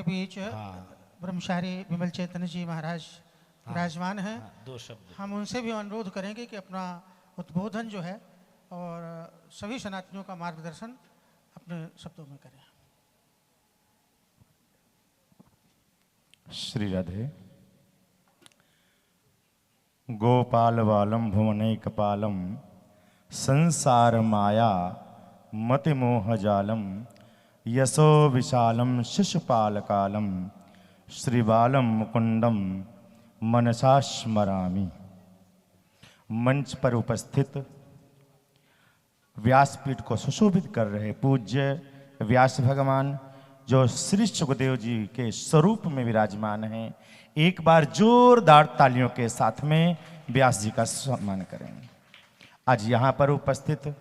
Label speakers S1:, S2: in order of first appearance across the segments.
S1: बीच ब्रह्मचारी विमल चैतन्य जी महाराज विराजमान हैं।
S2: दो शब्द
S1: हम उनसे भी अनुरोध करेंगे कि अपना उद्बोधन जो है और सभी सनातनियों का मार्गदर्शन अपने शब्दों में करें।
S3: श्री राधे। गोपाल बालम भुवनैकपालम संसार माया मति मोह जालम यशो विशालम शिशुपाल कालम श्रीबालम मुकुंदम मनसा स्मरामि। मंच पर उपस्थित व्यासपीठ को सुशोभित कर रहे पूज्य व्यास भगवान जो श्री सुखदेव जी के स्वरूप में विराजमान हैं, एक बार जोरदार तालियों के साथ में व्यास जी का सम्मान करें। आज यहाँ पर उपस्थित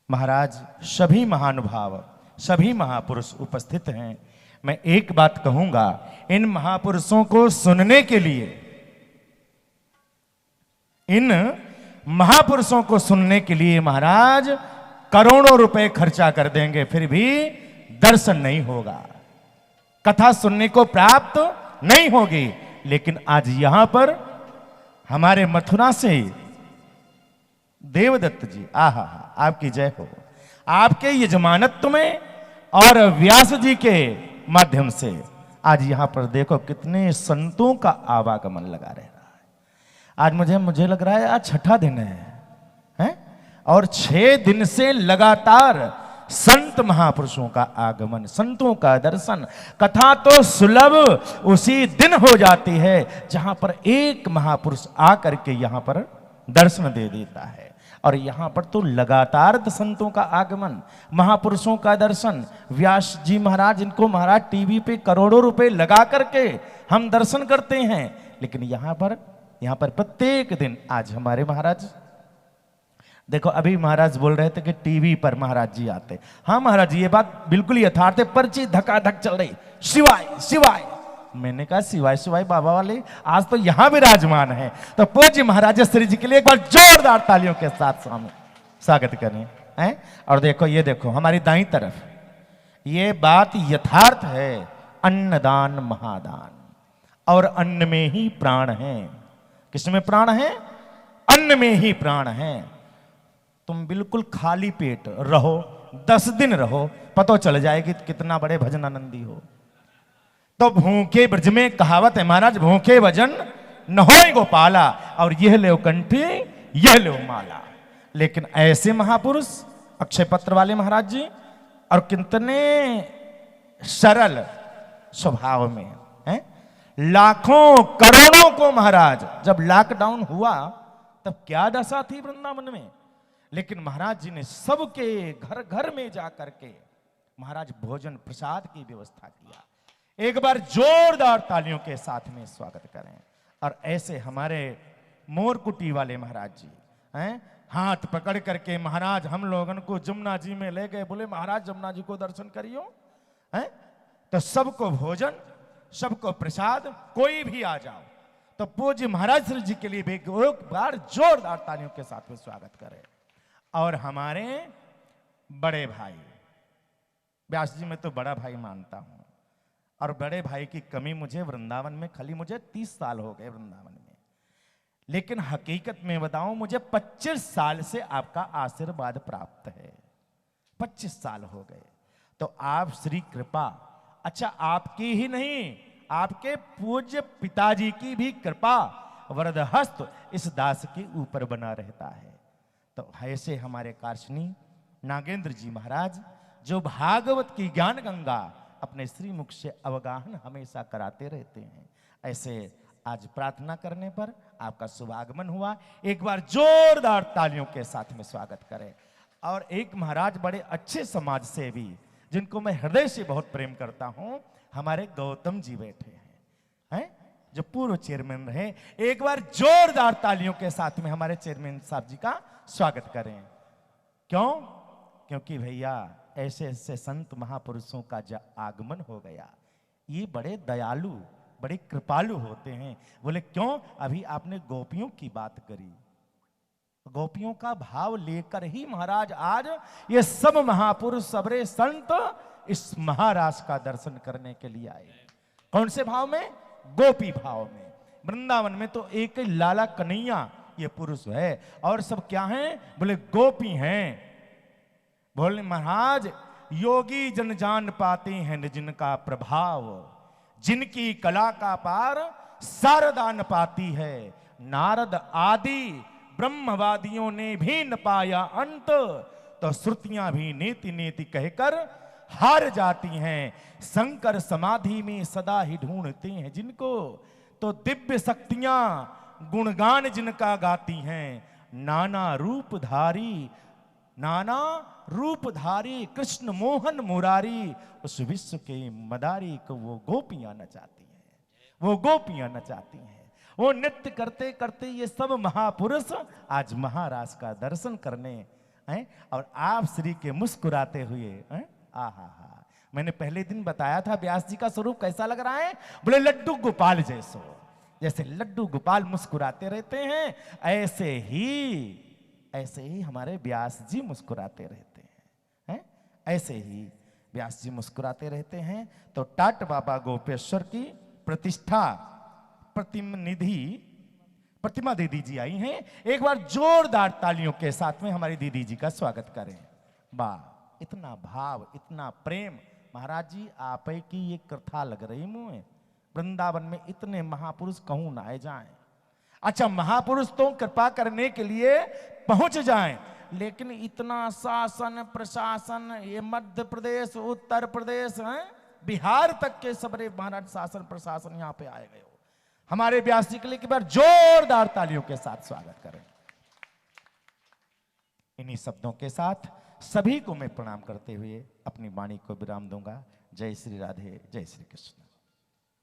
S3: महाराज सभी महानुभाव सभी महापुरुष उपस्थित हैं। मैं एक बात कहूंगा, इन महापुरुषों को सुनने के लिए, इन महापुरुषों को सुनने के लिए महाराज करोड़ों रुपए खर्चा कर देंगे, फिर भी दर्शन नहीं होगा, कथा सुनने को प्राप्त नहीं होगी। लेकिन आज यहां पर हमारे मथुरा से देवदत्त जी, आहा आपकी जय हो, आपके यजमानत्व में और व्यास जी के माध्यम से आज यहां पर देखो कितने संतों का आवागमन लगा रह रहा है। आज मुझे लग रहा है आज छठा दिन है और 6 दिन से लगातार संत महापुरुषों का आगमन, संतों का दर्शन। कथा तो सुलभ उसी दिन हो जाती है जहां पर एक महापुरुष आकर के यहां पर दर्शन दे देता है। और यहां पर तो लगातार संतों का आगमन, महापुरुषों का दर्शन। व्यास जी महाराज, इनको महाराज टीवी पे करोड़ों रुपए लगा करके हम दर्शन करते हैं, लेकिन यहां पर प्रत्येक दिन आज हमारे महाराज देखो, अभी महाराज बोल रहे थे कि टीवी पर महाराज जी आते। हाँ महाराज जी, ये बात बिल्कुल यथार्थ है, पर्ची धकाधक चल रही, शिवाय शिवाय। मैंने कहा शिवाय शिवाय बाबा वाले आज तो यहां विराजमान है, तो पूज्य महाराज श्री जी के लिए एक बार जोरदार तालियों के साथ स्वागत करें हैं। और देखो, ये देखो हमारी दाईं तरफ, ये बात यथार्थ है, अन्नदान महादान, और अन्न में ही प्राण है। किसमें प्राण है? अन्न में ही प्राण है। तुम बिल्कुल खाली पेट रहो, 10 दिन रहो, पता चल जाएगी कितना बड़े भजनानंदी हो। तो भूखे ब्रज में कहावत है महाराज, भूखे भजन न होए गोपाला, और यह ले कंठी यह ले माला। लेकिन ऐसे महापुरुष अक्षय पत्र वाले महाराज जी, और कितने सरल स्वभाव में हैं। लाखों करोड़ों को महाराज, जब लॉकडाउन हुआ तब क्या दशा थी वृंदावन में, लेकिन महाराज जी ने सबके घर घर में जाकर के महाराज भोजन प्रसाद की व्यवस्था किया। एक बार जोरदार तालियों के साथ में स्वागत करें। और ऐसे हमारे मोरकुटी वाले महाराज जी हैं, हाथ पकड़ करके महाराज हम लोगन को जमुना जी में ले गए, बोले महाराज जमुना जी को दर्शन करियो हैं। तो सबको भोजन, सबको प्रसाद, कोई भी आ जाओ। तो पूज्य महाराज श्री जी के लिए भी एक बार जोरदार तालियों के साथ में स्वागत करें। और हमारे बड़े भाई, व्यास जी मैं तो बड़ा भाई मानता हूं, और बड़े भाई की कमी मुझे वृंदावन में, खाली मुझे 30 साल हो गए वृंदावन में, लेकिन हकीकत में बताऊं मुझे 25 साल से आपका आशीर्वाद प्राप्त है। 25 साल हो गए। तो आप श्री कृपा, अच्छा आपकी ही नहीं, आपके पूज्य पिताजी की भी कृपा वरद हस्त इस दास के ऊपर बना रहता है। तो ऐसे हमारे कार्शनी नागेंद्र जी महाराज, जो भागवत की ज्ञान गंगा अपने श्री मुख से अवगाहन हमेशा कराते रहते हैं, ऐसे आज प्रार्थना करने पर आपका शुभागमन हुआ। एक बार जोरदार तालियों के साथ में स्वागत करें। और एक महाराज बड़े अच्छे समाज सेवी, जिनको मैं हृदय से बहुत प्रेम करता हूं, हमारे गौतम जी बैठे हैं, जो पूर्व चेयरमैन रहे। एक बार जोरदार तालियों के साथ में हमारे चेयरमैन साहब जी का स्वागत करें। क्यों? क्योंकि भैया ऐसे ऐसे संत महापुरुषों का जब आगमन हो गया, ये बड़े दयालु, बड़े कृपालु होते हैं। बोले क्यों? अभी आपने गोपियों की बात करी, गोपियों का भाव लेकर ही महाराज आज ये सब महापुरुष सबरे संत इस महाराज का दर्शन करने के लिए आए। कौन से भाव में? गोपी भाव में। वृंदावन में तो एक ही लाला कन्हैया ये पुरुष है, और सब क्या हैं? बोले गोपी हैं। बोले महाराज योगी जन जान पाते हैं न जिनका प्रभाव, जिनकी कला का पार शारदा न पाती है। नारद आदि ब्रह्मवादियों ने भी न पाया अंत, तो श्रुतियां भी नेति नेति कहकर हार जाती हैं। शंकर समाधि में सदा ही ढूंढते हैं जिनको, तो दिव्य शक्तियां गुणगान जिनका गाती हैं। नाना रूपधारी कृष्ण मोहन मुरारी, उस विश्व के मदारी को वो गोपियां नचाती हैं, वो गोपियां नचाती हैं। वो नृत्य करते करते ये सब महापुरुष आज महाराज का दर्शन करने हैं, और आप श्री के मुस्कुराते हुए हैं। आहा, मैंने पहले दिन बताया था व्यास जी का स्वरूप कैसा लग रहा है। बोले लड्डू गोपाल जैसो, जैसे लड्डू गोपाल मुस्कुराते रहते हैं, ऐसे ही हमारे व्यास जी मुस्कुराते रहते हैं। ऐसे ही व्यास जी मुस्कुराते रहते हैं। तो टाट बाबा गोपेश्वर की प्रतिष्ठा प्रतिमा दीदी जी आई हैं। एक बार जोरदार तालियों के साथ में हमारी दीदी जी का स्वागत करें। वाह, इतना भाव, इतना प्रेम। महाराज जी आप की ये कथा लग रही मुंह। वृंदावन में इतने महापुरुष कहूं ना आए जाएं। अच्छा, महापुरुष तो कृपा करने के लिए पहुंच जाएं, लेकिन इतना शासन प्रशासन, ये मध्य प्रदेश, उत्तर प्रदेश, बिहार तक के सबरे महाराज शासन प्रशासन यहां पे आए गए हो। हमारे व्यास जी के लिए एक बार जोरदार तालियों के साथ स्वागत करें। इन्हीं शब्दों के साथ सभी को मैं प्रणाम करते हुए अपनी वाणी को विराम दूंगा। जय श्री राधे, जय श्री कृष्ण।